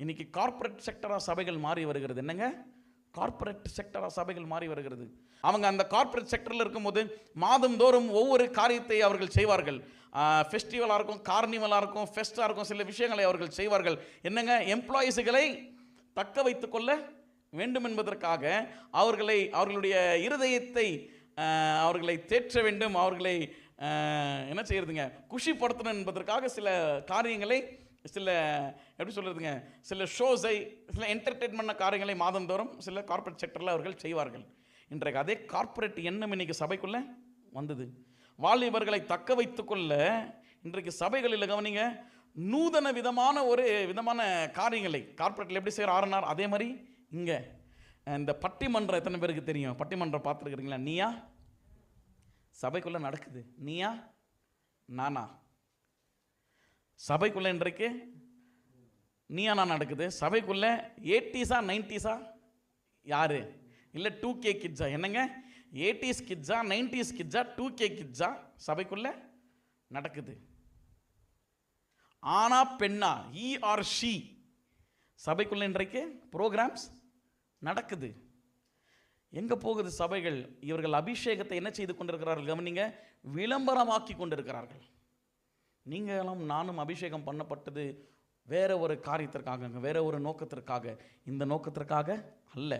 இன்னைக்கு கார்ப்பரேட் செக்டராக சபைகள் மாறி வருகிறது. என்னங்க? கார்ப்பரேட் செக்டராக சபைகள் மாறி வருகிறது. அவங்க அந்த கார்ப்பரேட் செக்டரில் இருக்கும்போது மாதந்தோறும் ஒவ்வொரு காரியத்தை அவர்கள் செய்வார்கள். ஃபெஸ்டிவலாக இருக்கும், கார்னிவலாக இருக்கும், ஃபெஸ்ட்டாக இருக்கும், சில விஷயங்களை அவர்கள் செய்வார்கள். என்னங்க? எம்ப்ளாயீஸுகளை தக்க வைத்துக் கொள்ள வேண்டும் என்பதற்காக அவர்களுடைய இருதயத்தை அவர்களை தேற்ற வேண்டும், அவர்களை என்ன செய்யறதுங்க, குஷிப்படுத்தணும் என்பதற்காக சில காரியங்களை, சில எப்படி சொல்கிறதுங்க, சில ஷோஸை, சில என்டர்டெயின்மெண்ட் காரியங்களை மாதந்தோறும் சில கார்ப்பரேட் செக்டரில் அவர்கள் செய்வார்கள். இன்றைக்கு அதே கார்ப்பரேட் எண்ணம் இன்னைக்கு சபைக்குள்ளே வந்தது. வாலிபர்களை தக்க வைத்துக்கொள்ள இன்றைக்கு சபைகளில் கவனிங்க, நூதன விதமான காரியங்களை கார்ப்பரேட்டில் எப்படி செய்கிற ஆர்என்ஆர், அதே மாதிரி இங்கே இந்த பட்டிமன்றம் எத்தனை பேருக்கு தெரியும்? பட்டிமன்றம் பார்த்துருக்குறீங்களா? நீயா சபைக்குள்ளே நடக்குது, நீயா நானா. சபைக்குள்ளே இன்றைக்கு நீயா நான் நடக்குது. சபைக்குள்ளே 80s 90s யாரு? இல்லை 2K கிட்ஸா? என்னங்க? 80s கிட்ஸா, 90s கிட்ஸா, 2K கிட்ஸா சபைக்குள்ளே நடக்குது. ஆனா பெண்ணா, ஈ ஆர் ஷீ, சபைக்குள்ளே இன்றைக்கு ப்ரோக்ராம்ஸ் நடக்குது. எங்கே போகுது சபைகள்? இவர்கள் அபிஷேகத்தை என்ன செய்து கொண்டிருக்கிறார்கள்? கவனிங்க, விளம்பரமாக்கி கொண்டிருக்கிறார்கள். நீங்களும் நானும் அபிஷேகம் பண்ணப்பட்டது வேற ஒரு காரியத்திற்காக, வேற ஒரு நோக்கத்திற்காக, இந்த நோக்கத்திற்காக அல்ல.